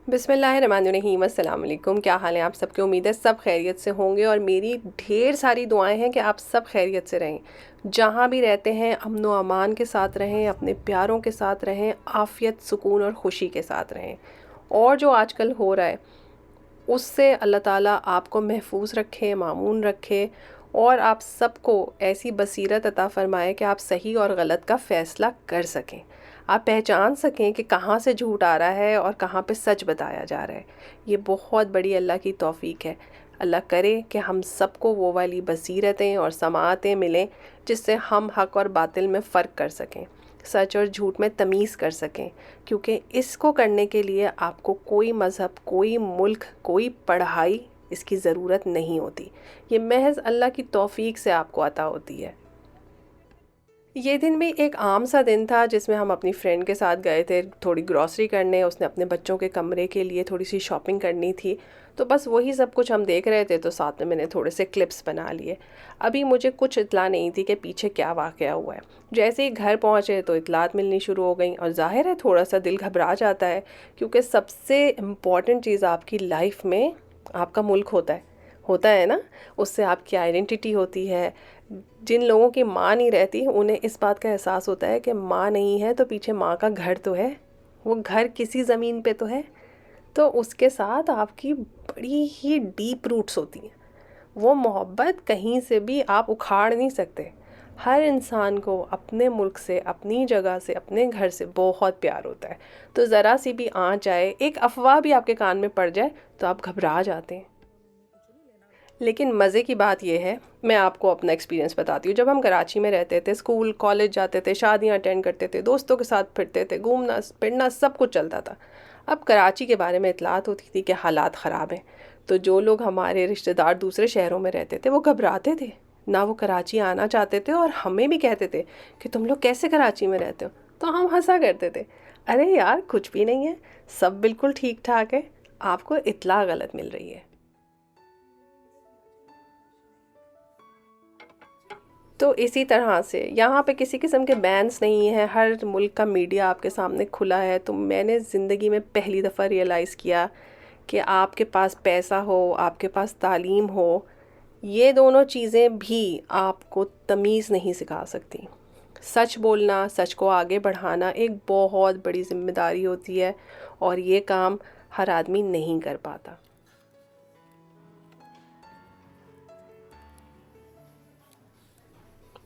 बिस्मिल्लाहिर्रहमानिर्रहीम। अस्सलाम वालेकुम। क्या हाल है आप सबके? उम्मीद है सब खैरियत से होंगे और मेरी ढेर सारी दुआएं हैं कि आप सब खैरियत से रहें, जहाँ भी रहते हैं अमन व अमान के साथ रहें, अपने प्यारों के साथ रहें, आफ़ियत सुकून और ख़ुशी के साथ रहें। और जो आजकल हो रहा है उससे अल्लाह ताला आपको महफूज रखे, मामून रखे और आप सबको ऐसी बसीरत अता फ़रमाए कि आप सही और गलत का फ़ैसला कर सकें, आप पहचान सकें कि कहाँ से झूठ आ रहा है और कहाँ पे सच बताया जा रहा है। ये बहुत बड़ी अल्लाह की तौफ़ीक है। अल्लाह करे कि हम सबको वो वाली बसीरतें और समाअतें मिलें जिससे हम हक़ और बातिल में फ़र्क कर सकें, सच और झूठ में तमीज़ कर सकें। क्योंकि इसको करने के लिए आपको कोई मज़हब, कोई मुल्क, कोई पढ़ाई इसकी ज़रूरत नहीं होती। ये महज़ अल्लाह की तौफ़ीक से आपको अता होती है। ये दिन भी एक आम सा दिन था जिसमें हम अपनी फ्रेंड के साथ गए थे थोड़ी ग्रॉसरी करने। उसने अपने बच्चों के कमरे के लिए थोड़ी सी शॉपिंग करनी थी, तो बस वही सब कुछ हम देख रहे थे, तो साथ में मैंने थोड़े से क्लिप्स बना लिए। अभी मुझे कुछ इत्तला नहीं थी कि पीछे क्या वाक़या हुआ है। जैसे ही घर पहुँचे तो इत्तलात मिलनी शुरू हो गई और ज़ाहिर है थोड़ा सा दिल घबरा जाता है, क्योंकि सबसे इम्पॉर्टेंट चीज़ आपकी लाइफ में आपका मुल्क होता है ना। उससे आपकी आइडेंटिटी होती है। जिन लोगों की माँ नहीं रहती उन्हें इस बात का एहसास होता है कि माँ नहीं है तो पीछे माँ का घर तो है, वो घर किसी ज़मीन पे तो है। तो उसके साथ आपकी बड़ी ही डीप रूट्स होती हैं। वो मोहब्बत कहीं से भी आप उखाड़ नहीं सकते। हर इंसान को अपने मुल्क से, अपनी जगह से, अपने घर से बहुत प्यार होता है। तो ज़रा सी भी आँच आए, एक अफवाह भी आपके कान में पड़ जाए तो आप घबरा जाते हैं। लेकिन मज़े की बात यह है, मैं आपको अपना एक्सपीरियंस बताती हूँ। जब हम कराची में रहते थे, स्कूल कॉलेज जाते थे, शादियाँ अटेंड करते थे, दोस्तों के साथ फिरते थे, घूमना फिरना सब कुछ चलता था। अब कराची के बारे में इतलात होती थी कि हालात ख़राब हैं, तो जो लोग हमारे रिश्तेदार दूसरे शहरों में रहते थे वो घबराते थे, ना वो कराची आना चाहते थे और हमें भी कहते थे कि तुम लोग कैसे कराची में रहते हो। तो हम हंसा करते थे, अरे यार कुछ भी नहीं है, सब बिल्कुल ठीक ठाक है, आपको इतला गलत मिल रही है। तो इसी तरह से यहाँ पे किसी किस्म के बैन्स नहीं है, हर मुल्क का मीडिया आपके सामने खुला है। तो मैंने ज़िंदगी में पहली दफ़ा रियलाइज़ किया कि आपके पास पैसा हो, आपके पास तालीम हो, ये दोनों चीज़ें भी आपको तमीज़ नहीं सिखा सकती। सच बोलना, सच को आगे बढ़ाना एक बहुत बड़ी ज़िम्मेदारी होती है और ये काम हर आदमी नहीं कर पाता।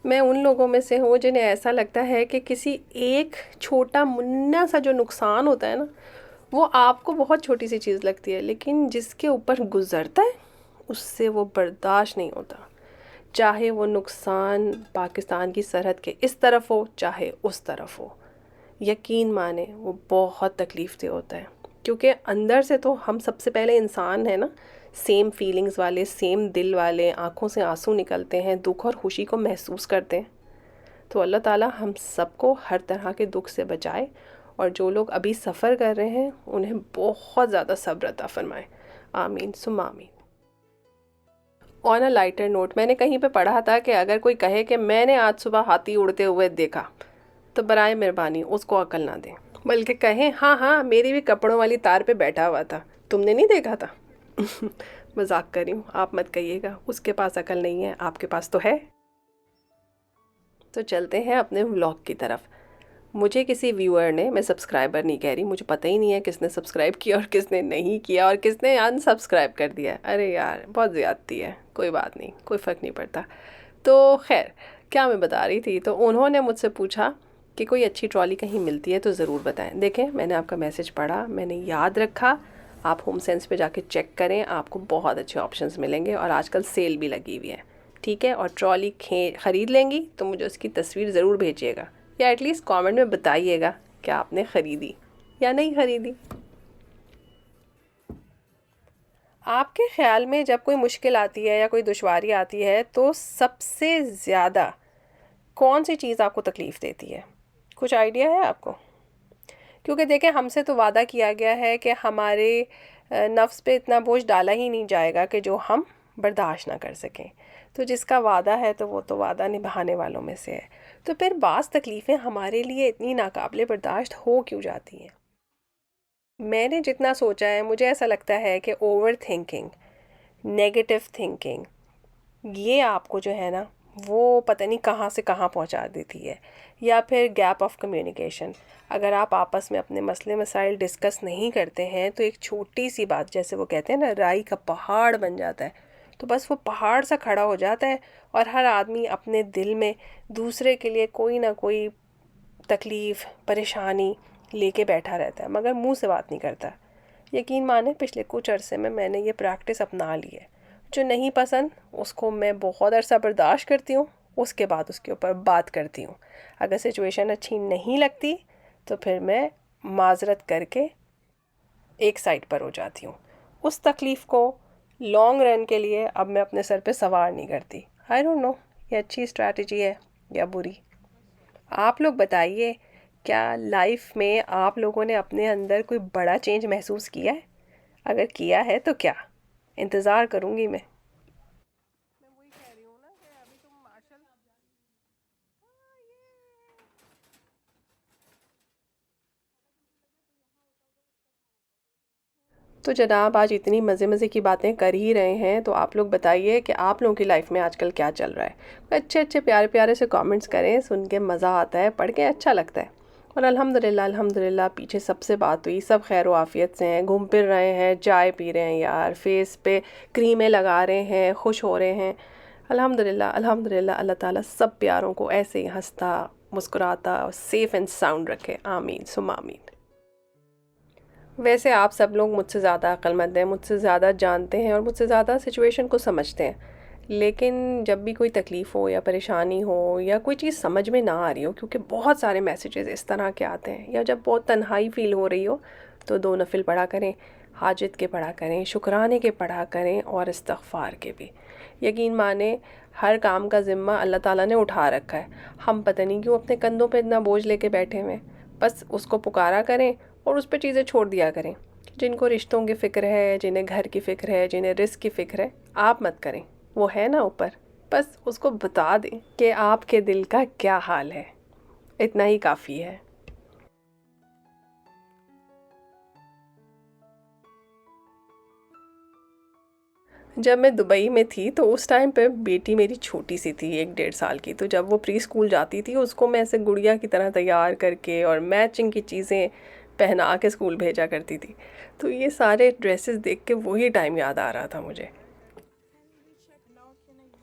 मैं उन लोगों में से हूँ जिन्हें ऐसा लगता है कि किसी एक छोटा मुन्ना सा जो नुकसान होता है ना, वो आपको बहुत छोटी सी चीज़ लगती है, लेकिन जिसके ऊपर गुज़रता है उससे वो बर्दाश्त नहीं होता। चाहे वो नुकसान पाकिस्तान की सरहद के इस तरफ हो, चाहे उस तरफ हो, यकीन माने वो बहुत तकलीफ़ दे होता है। क्योंकि अंदर से तो हम सबसे पहले इंसान है ना, सेम फीलिंग्स वाले, सेम दिल वाले, आँखों से आंसू निकलते हैं, दुख और खुशी को महसूस करते हैं। तो अल्लाह ताला हम सबको हर तरह के दुख से बचाए और जो लोग अभी सफ़र कर रहे हैं उन्हें बहुत ज़्यादा सब्र अता फरमाए। आमीन सुम्मा आमीन। ऑन अ लाइटर नोट, मैंने कहीं पे पढ़ा था कि अगर कोई कहे कि मैंने आज सुबह हाथी उड़ते हुए देखा, तो बराए मेहरबानी उसको अकल ना दें, बल्कि कहें हाँ हाँ मेरी भी कपड़ों वाली तार पे बैठा हुआ था, तुमने नहीं देखा था। मजाक कर रही हूँ, आप मत कहिएगा, उसके पास अकल नहीं है, आपके पास तो है। तो चलते हैं अपने व्लॉग की तरफ। मुझे किसी व्यूअर ने, मैं सब्सक्राइबर नहीं कह रही, मुझे पता ही नहीं है किसने सब्सक्राइब किया और किसने नहीं किया और किसने अनसब्सक्राइब कर दिया। अरे यार बहुत ज़्यादती है, कोई बात नहीं, कोई फ़र्क नहीं पड़ता। तो खैर, क्या मैं बता रही थी, तो उन्होंने मुझसे पूछा कि कोई अच्छी ट्रॉली कहीं मिलती है तो ज़रूर बताएं। देखें, मैंने आपका मैसेज पढ़ा, मैंने याद रखा। आप होम सेंस पे जाके चेक करें, आपको बहुत अच्छे ऑप्शंस मिलेंगे और आजकल सेल भी लगी हुई है, ठीक है। और ट्रॉली ख़रीद लेंगी तो मुझे उसकी तस्वीर ज़रूर भेजिएगा, या एटलीस्ट कमेंट में बताइएगा कि आपने ख़रीदी या नहीं ख़रीदी। आपके ख़्याल में जब कोई मुश्किल आती है या कोई दुश्वारी आती है तो सबसे ज़्यादा कौन सी चीज़ आपको तकलीफ़ देती है? कुछ आइडिया है आपको? क्योंकि देखें, हमसे तो वादा किया गया है कि हमारे नफ्स पे इतना बोझ डाला ही नहीं जाएगा कि जो हम बर्दाश्त ना कर सकें। तो जिसका वादा है तो वो तो वादा निभाने वालों में से है। तो फिर बाज़ तकलीफ़ें हमारे लिए इतनी नाकाबिले बर्दाश्त हो क्यों जाती हैं? मैंने जितना सोचा है मुझे ऐसा लगता है कि ओवर थिंकिंग, नेगेटिव थिंकिंग, ये आपको जो है ना वो पता नहीं कहाँ से कहाँ पहुँचा देती है। या फिर गैप ऑफ कम्युनिकेशन, अगर आप आपस में अपने मसले मसाइल डिस्कस नहीं करते हैं तो एक छोटी सी बात, जैसे वो कहते हैं ना, राई का पहाड़ बन जाता है। तो बस वो पहाड़ सा खड़ा हो जाता है और हर आदमी अपने दिल में दूसरे के लिए कोई ना कोई तकलीफ़ परेशानी लेके बैठा रहता है, मगर मुंह से बात नहीं करता। यकीन माने पिछले कुछ अरसे में मैंने ये प्रैक्टिस अपना ली है। जो नहीं पसंद उसको मैं बहुत अरसा बर्दाश्त करती हूँ, उसके बाद उसके ऊपर बात करती हूँ। अगर सिचुएशन अच्छी नहीं लगती तो फिर मैं माजरत करके एक साइड पर हो जाती हूँ। उस तकलीफ़ को लॉन्ग रन के लिए अब मैं अपने सर पे सवार नहीं करती। आई डोंट नो ये अच्छी स्ट्रैटेजी है या बुरी। आप लोग बताइए, क्या लाइफ में आप लोगों ने अपने अंदर कोई बड़ा चेंज महसूस किया है? अगर किया है तो क्या? इंतज़ार करूँगी मैं। वही कह रही हूँ ना कि अभी तुम मार्शल। तो जनाब, आज इतनी मज़े मज़े की बातें कर ही रहे हैं तो आप लोग बताइए कि आप लोगों की लाइफ में आजकल क्या चल रहा है। अच्छे अच्छे प्यारे प्यारे से कमेंट्स करें, सुन के मज़ा आता है, पढ़ के अच्छा लगता है। और अल्हम्दुलिल्लाह अल्हम्दुलिल्लाह पीछे सबसे बात हुई, सब खैर आफियत से हैं, घूम फिर रहे हैं, चाय पी रहे हैं यार, फेस पे क्रीमें लगा रहे हैं, खुश हो रहे हैं। अल्हम्दुलिल्लाह अल्हम्दुलिल्लाह, अल्लाह ताला सब प्यारों को ऐसे ही हंसता मुस्कुराता और सेफ़ एंड साउंड रखे। आमीन सुम आमीन। वैसे आप सब लोग मुझसे ज़्यादा अक्लमंद हैं, मुझसे ज़्यादा जानते हैं और मुझसे ज़्यादा सिचुएशन को समझते हैं। लेकिन जब भी कोई तकलीफ़ हो या परेशानी हो या कोई चीज़ समझ में ना आ रही हो, क्योंकि बहुत सारे मैसेजेस इस तरह के आते हैं, या जब बहुत तन्हाई फ़ील हो रही हो, तो 2 नफ़िल पढ़ा करें, हाजत के पढ़ा करें, शुक्राने के पढ़ा करें और इस्तग़फ़ार के भी। यकीन माने हर काम का ज़िम्मा अल्लाह ताला ने उठा रखा है। हम पता नहीं क्यों अपने कंधों पे इतना बोझ लेके बैठे हुए हैं। बस उसको पुकारा करें और उस पे चीज़ें छोड़ दिया करें। जिनको रिश्तों की फ़िक्र है, जिन्हें घर की फ़िक्र है, जिन्हें रिस्क की फ़िक्र है, आप मत करें। वो है ना ऊपर, बस उसको बता दें कि आपके दिल का क्या हाल है। इतना ही काफ़ी है। जब मैं दुबई में थी तो उस टाइम पे बेटी मेरी छोटी सी थी, 1 डेढ़ साल की। तो जब वो प्री स्कूल जाती थी, उसको मैं ऐसे गुड़िया की तरह तैयार करके और मैचिंग की चीज़ें पहना के स्कूल भेजा करती थी। तो ये सारे ड्रेसेस देख के वही टाइम याद आ रहा था मुझे।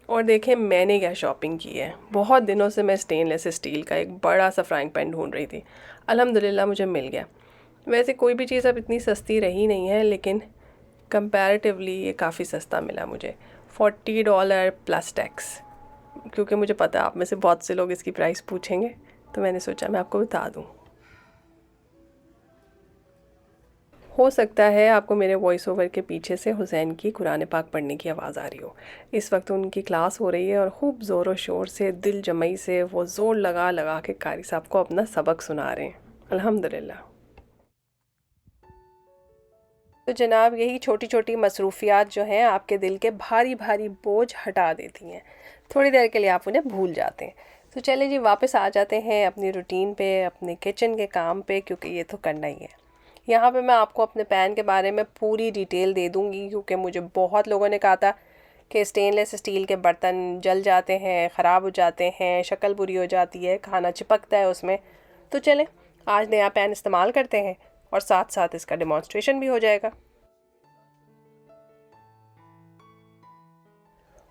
और देखें मैंने क्या शॉपिंग की है। बहुत दिनों से मैं स्टेनलेस स्टील का एक बड़ा सा फ्राइंग पैन ढूंढ रही थी। अल्हम्दुलिल्लाह मुझे मिल गया। वैसे कोई भी चीज़ अब इतनी सस्ती रही नहीं है, लेकिन कंपैरेटिवली ये काफ़ी सस्ता मिला मुझे, $40 प्लस टैक्स। क्योंकि मुझे पता है आप में से बहुत से लोग इसकी प्राइस पूछेंगे, तो मैंने सोचा मैं आपको बता दूँ। हो सकता है आपको मेरे वॉइस ओवर के पीछे से हुसैन की कुरान पाक पढ़ने की आवाज़ आ रही हो। इस वक्त उनकी क्लास हो रही है और खूब ज़ोर व शोर से, दिल जमई से वो ज़ोर लगा लगा के कारी साहब को अपना सबक सुना रहे हैं। अल्हम्दुलिल्लाह। तो जनाब, यही छोटी छोटी मसरूफ़ियात जो हैं आपके दिल के भारी भारी बोझ हटा देती हैं। थोड़ी देर के लिए आप उन्हें भूल जाते हैं। तो चलिए जी, वापस आ जाते हैं अपनी रूटीन पे, अपने किचन के काम पे, क्योंकि ये तो करना ही है। यहाँ पे मैं आपको अपने पैन के बारे में पूरी डिटेल दे दूँगी, क्योंकि मुझे बहुत लोगों ने कहा था कि स्टेनलेस स्टील के बर्तन जल जाते हैं, ख़राब हो जाते हैं, शक्ल बुरी हो जाती है, खाना चिपकता है उसमें। तो चलें आज नया पैन इस्तेमाल करते हैं और साथ साथ इसका डिमॉन्स्ट्रेशन भी हो जाएगा।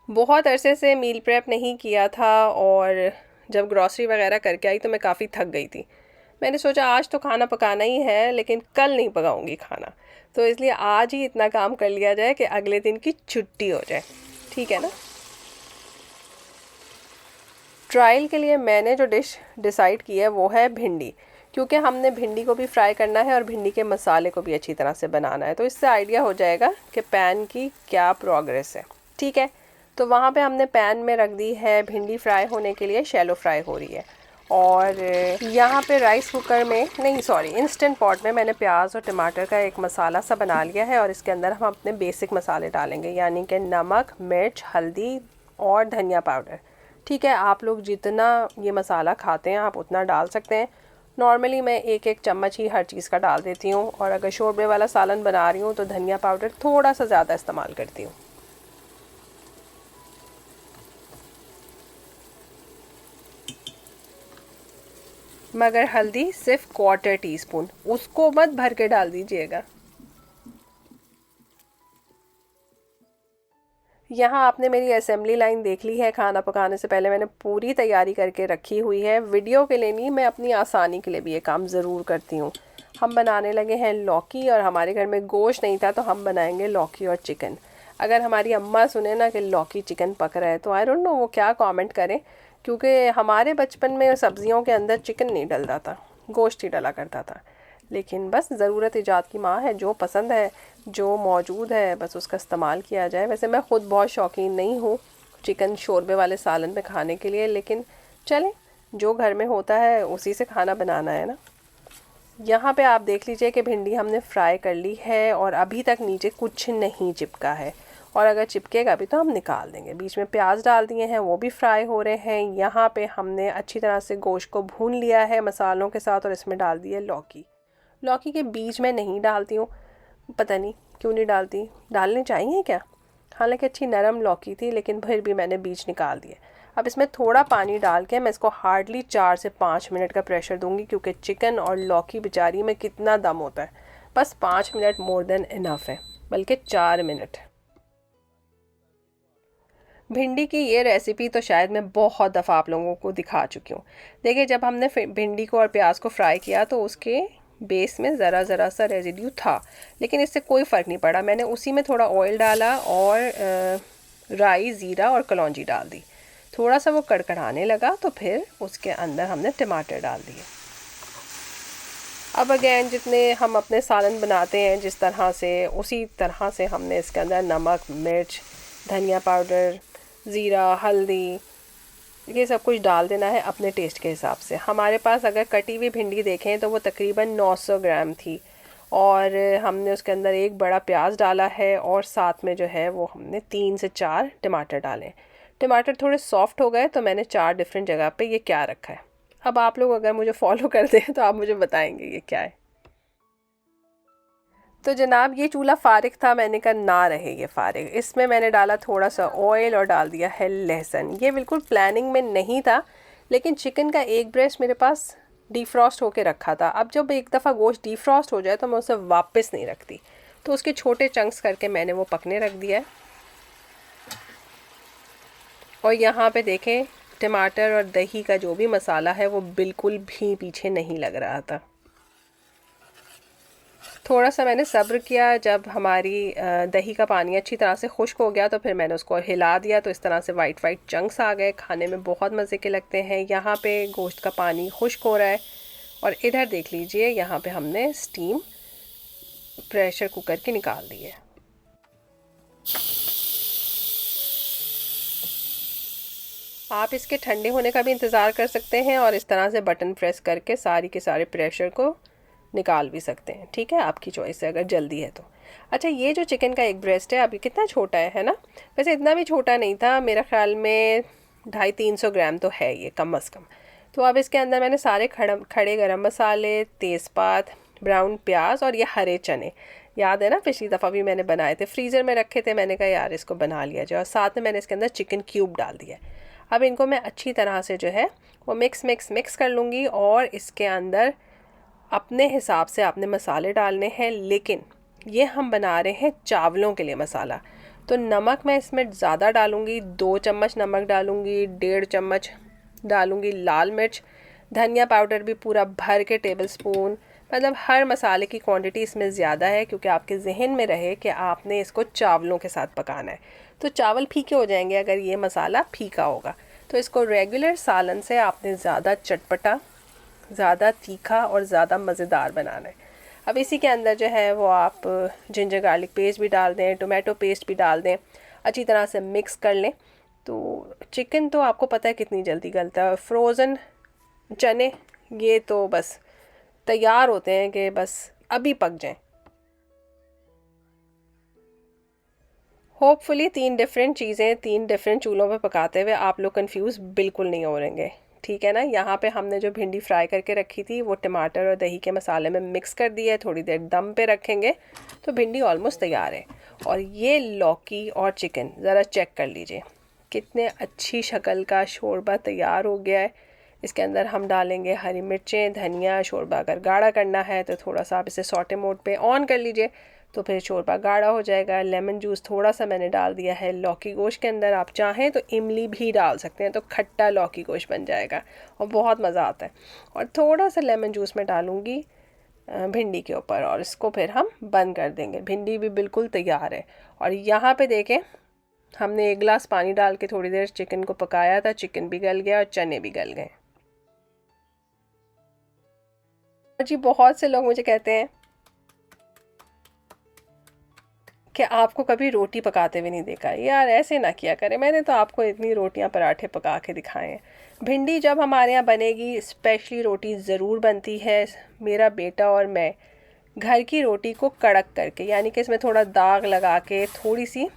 बहुत अरसे से मील प्रेप नहीं किया था और जब ग्रॉसरी वगैरह करके आई तो मैं काफ़ी थक गई थी। मैंने सोचा आज तो खाना पकाना ही है, लेकिन कल नहीं पकाऊंगी खाना। तो इसलिए आज ही इतना काम कर लिया जाए कि अगले दिन की छुट्टी हो जाए। ठीक है ना? ट्रायल के लिए मैंने जो डिश डिसाइड की है वो है भिंडी, क्योंकि हमने भिंडी को भी फ्राई करना है और भिंडी के मसाले को भी अच्छी तरह से बनाना है। तो इससे आइडिया हो जाएगा कि पैन की क्या प्रोग्रेस है। ठीक है, तो वहाँ पे हमने पैन में रख दी है भिंडी फ्राई होने के लिए, शैलो फ्राई हो रही है। और यहाँ पे राइस कुकर में नहीं, सॉरी, इंस्टेंट पॉट में मैंने प्याज और टमाटर का एक मसाला सा बना लिया है और इसके अंदर हम अपने बेसिक मसाले डालेंगे, यानी कि नमक, मिर्च, हल्दी और धनिया पाउडर। ठीक है, आप लोग जितना ये मसाला खाते हैं आप उतना डाल सकते हैं। नॉर्मली मैं एक एक चम्मच ही हर चीज़ का डाल देती हूँ, और अगर शोरबे वाला सालन बना रही हूँ तो धनिया पाउडर थोड़ा सा ज़्यादा इस्तेमाल करती हूँ। मगर हल्दी सिर्फ 1/4 टीस्पून, उसको मत भर के डाल दीजिएगा। यहाँ आपने मेरी असेंबली लाइन देख ली है। खाना पकाने से पहले मैंने पूरी तैयारी करके रखी हुई है। वीडियो के लिए नहीं, मैं अपनी आसानी के लिए भी ये काम ज़रूर करती हूँ। हम बनाने लगे हैं लौकी, और हमारे घर में गोश्त नहीं था तो हम बनाएंगे लौकी और चिकन। अगर हमारी अम्मा सुने ना कि लौकी चिकन पक रहा है तो आई डोंट नो वो क्या कमेंट करें, क्योंकि हमारे बचपन में सब्जियों के अंदर चिकन नहीं डलता था, गोश्त ही डला करता था। लेकिन बस ज़रूरत ईजाद की माँ है, जो पसंद है जो मौजूद है बस उसका इस्तेमाल किया जाए। वैसे मैं ख़ुद बहुत शौकीन नहीं हूँ चिकन शोरबे वाले सालन में खाने के लिए, लेकिन चलें, जो घर में होता है उसी से खाना बनाना है ना। यहाँ पे आप देख लीजिए कि भिंडी हमने फ्राई कर ली है और अभी तक नीचे कुछ नहीं चिपका है, और अगर चिपकेगा भी तो हम निकाल देंगे। बीच में प्याज डाल दिए हैं, वो भी फ्राई हो रहे हैं। यहाँ पे हमने अच्छी तरह से गोश्त को भून लिया है मसालों के साथ, और इसमें डाल दी है लौकी। लौकी के बीज में नहीं डालती हूँ, पता नहीं क्यों नहीं डालती, डालने चाहिए क्या। हालांकि अच्छी नरम लौकी थी, लेकिन फिर भी मैंने बीज निकाल दिए। अब इसमें थोड़ा पानी डाल के मैं इसको हार्डली 4 से 5 मिनट का प्रेशर दूंगी, क्योंकि चिकन और लौकी बेचारी में कितना दम होता है। बस 5 मिनट मोर देन इनफ है, बल्कि 4 मिनट। भिंडी की ये रेसिपी तो शायद मैं बहुत दफ़ा आप लोगों को दिखा चुकी हूँ। देखिए, जब हमने भिंडी को और प्याज को फ्राई किया तो उसके बेस में ज़रा सा रेजिड्यू था, लेकिन इससे कोई फ़र्क नहीं पड़ा। मैंने उसी में थोड़ा ऑयल डाला और राई, ज़ीरा और कलौंजी डाल दी। थोड़ा सा वो कड़कड़ाने लगा तो फिर उसके अंदर हमने टमाटर डाल दिए। अब अगेन जितने हम अपने सालन बनाते हैं जिस तरह से, उसी तरह से हमने इसके अंदर नमक, मिर्च, धनिया पाउडर, ज़ीरा, हल्दी, ये सब कुछ डाल देना है अपने टेस्ट के हिसाब से। हमारे पास अगर कटी हुई भिंडी देखें तो वो तकरीबन 900 ग्राम थी, और हमने उसके अंदर एक बड़ा प्याज डाला है, और साथ में जो है वो हमने 3 से 4 टमाटर डालें। टमाटर थोड़े सॉफ्ट हो गए तो मैंने 4 डिफरेंट जगह पे ये क्या रखा है। अब आप लोग अगर मुझे फॉलो कर दें तो आप मुझे बताएंगे ये क्या है। तो जनाब, ये चूल्हा फारिग था, मैंने कहा ना रहे ये फारिग। इसमें मैंने डाला थोड़ा सा ऑयल और डाल दिया है लहसुन। ये बिल्कुल प्लानिंग में नहीं था, लेकिन चिकन का एक ब्रेस्ट मेरे पास डीफ्रॉस्ट होके रखा था। अब जब एक दफ़ा गोश्त डीफ्रॉस्ट हो जाए तो मैं उसे वापस नहीं रखती, तो उसके छोटे चंक्स करके मैंने वो पकने रख दिया है। और यहाँ पे देखें, टमाटर और दही का जो भी मसाला है वो बिल्कुल भी पीछे नहीं लग रहा था। थोड़ा सा मैंने सब्र किया, जब हमारी दही का पानी अच्छी तरह से खुश्क हो गया तो फिर मैंने उसको हिला दिया, तो इस तरह से वाइट वाइट चंक्स आ गए। खाने में बहुत मज़े के लगते हैं। यहाँ पे गोश्त का पानी खुश्क हो रहा है, और इधर देख लीजिए यहाँ पे हमने स्टीम प्रेशर कुकर की निकाल दी है। आप इसके ठंडे होने का भी इंतज़ार कर सकते हैं, और इस तरह से बटन प्रेस करके सारी के सारे प्रेशर को निकाल भी सकते हैं। ठीक है, आपकी चॉइस है अगर जल्दी है तो। अच्छा, ये जो चिकन का एक ब्रेस्ट है अभी कितना छोटा है ना। वैसे इतना भी छोटा नहीं था, मेरा ख्याल में 250-300 ग्राम तो है ये कम अज़ कम। तो अब इसके अंदर मैंने सारे खड़े गरम मसाले, तेज़पात, ब्राउन प्याज और ये हरे चने, याद है ना पिछली दफ़ा भी मैंने बनाए थे, फ्रीज़र में रखे थे, मैंने कहा यार इसको बना लिया जाए। और साथ में मैंने इसके अंदर चिकन क्यूब डाल दिया। अब इनको मैं अच्छी तरह से जो है वो मिक्स कर लूँगी, और इसके अंदर अपने हिसाब से आपने मसाले डालने हैं। लेकिन ये हम बना रहे हैं चावलों के लिए मसाला, तो नमक मैं इसमें ज़्यादा डालूँगी, 2 चम्मच नमक डालूँगी, 1.5 चम्मच डालूँगी लाल मिर्च, धनिया पाउडर भी पूरा भर के टेबल स्पून। मतलब हर मसाले की क्वांटिटी इसमें ज़्यादा है, क्योंकि आपके जहन में रहे कि आपने इसको चावलों के साथ पकाना है, तो चावल फीके हो जाएंगे अगर ये मसाला फीका होगा। तो इसको रेगुलर सालन से आपने ज़्यादा चटपटा, ज़्यादा तीखा और ज़्यादा मज़ेदार बनाना है। अब इसी के अंदर जो है वो आप जिंजर गार्लिक पेस्ट भी डाल दें, टोमेटो पेस्ट भी डाल दें, अच्छी तरह से मिक्स कर लें। तो चिकन तो आपको पता है कितनी जल्दी गलता है, और फ्रोज़न चने ये तो बस तैयार होते हैं कि बस अभी पक जाएं। होपफुली 3 डिफरेंट चीज़ें 3 डिफरेंट चूल्हों पे पकाते हुए आप लोग कंफ्यूज बिल्कुल नहीं हो रहेंगे। ठीक है ना। यहाँ पे हमने जो भिंडी फ्राई करके रखी थी वो टमाटर और दही के मसाले में मिक्स कर दिया है, थोड़ी देर दम पे रखेंगे तो भिंडी ऑलमोस्ट तैयार है। और ये लौकी और चिकन ज़रा चेक कर लीजिए, कितने अच्छी शक्ल का शोरबा तैयार हो गया है। इसके अंदर हम डालेंगे हरी मिर्चें, धनिया। शोरबा अगर गाढ़ा करना है तो थोड़ा सा आप इसे सॉटे मोड पे ऑन कर लीजिए, तो फिर शोरबा गाढ़ा हो जाएगा। लेमन जूस थोड़ा सा मैंने डाल दिया है लौकी गोश्त के अंदर, आप चाहें तो इमली भी डाल सकते हैं, तो खट्टा लौकी गोश्त बन जाएगा और बहुत मज़ा आता है। और थोड़ा सा लेमन जूस मैं डालूँगी भिंडी के ऊपर और इसको फिर हम बंद कर देंगे। भिंडी भी बिल्कुल तैयार है। और यहाँ पे देखें, हमने 1 गिलास पानी डाल के थोड़ी देर चिकन को पकाया था, चिकन भी गल गया और चने भी गल गए। जी बहुत से लोग मुझे कहते हैं कि आपको कभी रोटी पकाते हुए नहीं देखा। यार ऐसे ना किया करें, मैंने तो आपको इतनी रोटियां पराठे पका के दिखाए हैं। भिंडी जब हमारे यहाँ बनेगी स्पेशली रोटी ज़रूर बनती है। मेरा बेटा और मैं घर की रोटी को कड़क करके, यानी कि इसमें थोड़ा दाग लगा के, थोड़ी सी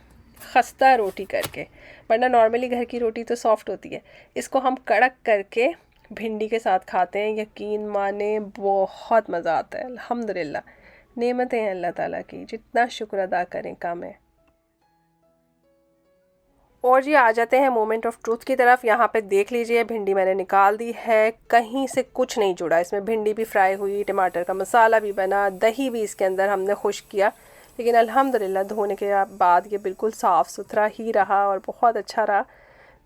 खस्ता रोटी करके, वरना नॉर्मली घर की रोटी तो सॉफ्ट होती है, इसको हम कड़क करके भिंडी के साथ खाते हैं। यकीन माने बहुत मज़ा आता है। अल्हम्दुलिल्लाह, नेमतें हैं अल्लाह ताला की, जितना शुक्र अदा करें कम है। और जी आ जाते हैं मोमेंट ऑफ ट्रूथ की तरफ। यहाँ पे देख लीजिए भिंडी मैंने निकाल दी है, कहीं से कुछ नहीं जुड़ा। इसमें भिंडी भी फ्राई हुई, टमाटर का मसाला भी बना, दही भी इसके अंदर हमने खुश्क किया, लेकिन अल्हम्दुलिल्लाह धोने के बाद ये बिल्कुल साफ़ सुथरा ही रहा और बहुत अच्छा रहा।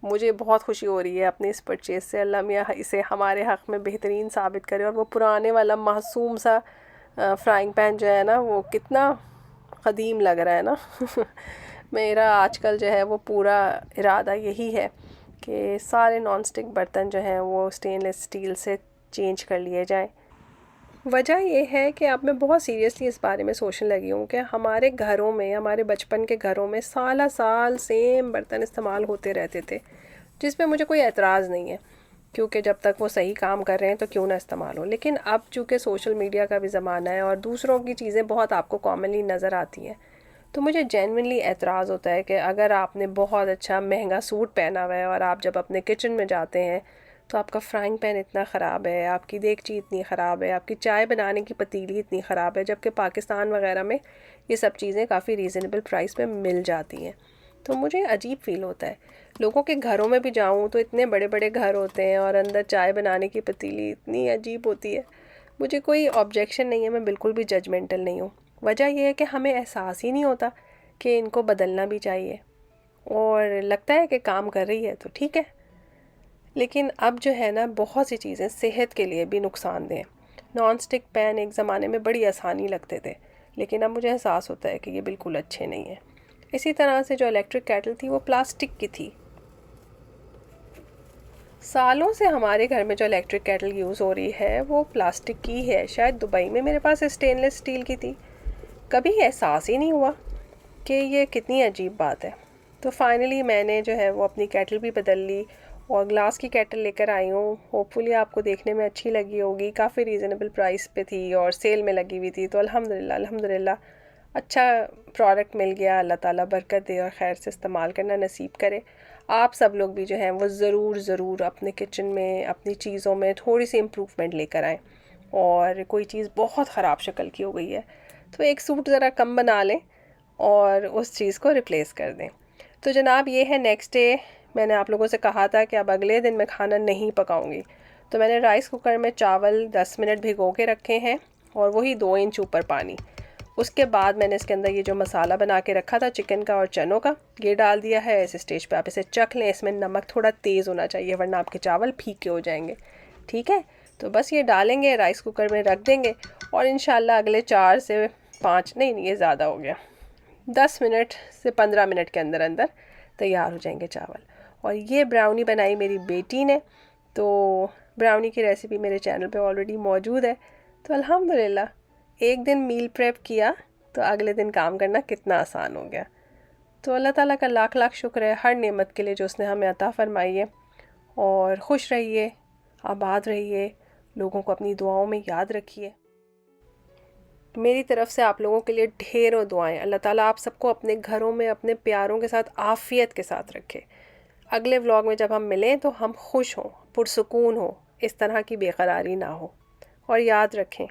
मुझे बहुत खुशी हो रही है अपने इस परचेज़ से। अल्लाह मियाँ इसे हमारे हक़ में बेहतरीन साबित करे। और वो पुराने वाला मासूम सा फ्राइंग पैन जो है ना, वो कितना क़दीम लग रहा है ना। मेरा आजकल जो है वो पूरा इरादा यही है कि सारे नॉन स्टिक बर्तन जो हैं वो स्टेनलेस स्टील से चेंज कर लिए जाएं। वजह यह है कि अब मैं बहुत सीरियसली इस बारे में सोचने लगी हूँ कि हमारे घरों में, हमारे बचपन के घरों में साल साल सेम बर्तन इस्तेमाल होते रहते थे, जिसमें मुझे कोई एतराज़ नहीं है, क्योंकि जब तक वो सही काम कर रहे हैं तो क्यों ना इस्तेमाल हो। लेकिन अब चूँकि सोशल मीडिया का भी ज़माना है और दूसरों की चीज़ें बहुत आपको कॉमनली नज़र आती हैं, तो मुझे जेन्युइनली एतराज़ होता है कि अगर आपने बहुत अच्छा महंगा सूट पहना हुआ है और आप जब अपने किचन में जाते हैं तो आपका फ्राइंग पैन इतना ख़राब है, आपकी देगची इतनी ख़राब है, आपकी चाय बनाने की पतीली इतनी ख़राब है, जबकि पाकिस्तान वगैरह में ये सब चीज़ें काफ़ी रीज़नेबल प्राइस पे मिल जाती हैं। तो मुझे अजीब फ़ील होता है। लोगों के घरों में भी जाऊँ तो इतने बड़े बड़े घर होते हैं और अंदर चाय बनाने की पतीली इतनी अजीब होती है। मुझे कोई ऑब्जेक्शन नहीं है, मैं बिल्कुल भी जजमेंटल नहीं हूँ। वजह यह है कि हमें एहसास ही नहीं होता कि इनको बदलना भी चाहिए, और लगता है कि काम कर रही है तो ठीक है। लेकिन अब जो है ना, बहुत सी चीज़ें सेहत के लिए भी नुकसानदेह। नॉन स्टिक पैन एक ज़माने में बड़ी आसानी लगते थे, लेकिन अब मुझे एहसास होता है कि ये बिल्कुल अच्छे नहीं हैं। इसी तरह से जो इलेक्ट्रिक केटल थी वो प्लास्टिक की थी। सालों से हमारे घर में जो इलेक्ट्रिक केटल यूज़ हो रही है वो प्लास्टिक की है। शायद दुबई में मेरे पास स्टेनलेस स्टील की थी, कभी एहसास ही नहीं हुआ कि ये कितनी अजीब बात है। तो फाइनली मैंने जो है वो अपनी केटल भी बदल ली और ग्लास की केटल लेकर आई हूँ। होपफुली आपको देखने में अच्छी लगी होगी, काफ़ी रीज़नेबल प्राइस पे थी और सेल में लगी हुई थी। तो अल्हम्दुलिल्लाह अच्छा प्रोडक्ट मिल गया। अल्लाह ताला बरकत दे और खैर से इस्तेमाल करना नसीब करे। आप सब लोग भी जो हैं वो ज़रूर अपने किचन में, अपनी चीज़ों में थोड़ी सी इम्प्रूवमेंट लेकर आएँ। और कोई चीज़ बहुत ख़राब शक्ल की हो गई है तो एक सूट ज़रा कम बना लें और उस चीज़ को रिप्लेस कर दें। तो जनाब ये है नेक्स्ट डे। मैंने आप लोगों से कहा था कि अब अगले दिन मैं खाना नहीं पकाऊंगी, तो मैंने राइस कुकर में चावल 10 मिनट भिगो के रखे हैं और वही 2 इंच ऊपर पानी। उसके बाद मैंने इसके अंदर ये जो मसाला बना के रखा था चिकन का और चनों का, ये डाल दिया है। इस स्टेज पे आप इसे चख लें। इसमें नमक थोड़ा तेज़ होना चाहिए वरना आपके चावल फीके हो जाएंगे। ठीक है, तो बस ये डालेंगे, राइस कुकर में रख देंगे और इंशाल्लाह अगले 4 से 5 नहीं ये ज़्यादा हो गया, 10 मिनट से 15 मिनट के अंदर अंदर तैयार हो जाएंगे चावल। और ये ब्राउनी बनाई मेरी बेटी ने, तो ब्राउनी की रेसिपी मेरे चैनल पे ऑलरेडी मौजूद है। तो अल्हम्दुलिल्लाह एक दिन मील प्रेप किया तो अगले दिन काम करना कितना आसान हो गया। तो अल्लाह ताला का लाख लाख शुक्र है हर नेमत के लिए जो उसने हमें अता फरमाई है। और खुश रहिए, आबाद रहिए, लोगों को अपनी दुआओं में याद रखिए। मेरी तरफ से आप लोगों के लिए ढेरों दुआएं। अल्लाह ताला आप सबको अपने घरों में अपने प्यारों के साथ आफ़ियत के साथ रखे। अगले व्लॉग में जब हम मिलें तो हम खुश हों, पुरसुकून हो, इस तरह की बेकरारी ना हो। और याद रखें,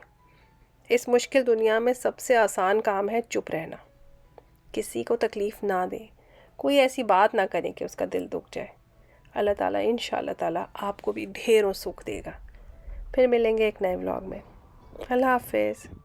इस मुश्किल दुनिया में सबसे आसान काम है चुप रहना। किसी को तकलीफ़ ना दें, कोई ऐसी बात ना करें कि उसका दिल दुख जाए। अल्लाह ताला इंशाअल्लाह ताला आपको भी ढेरों सुख देगा। फिर मिलेंगे एक नए व्लॉग में। अल्लाह हाफ़िज़।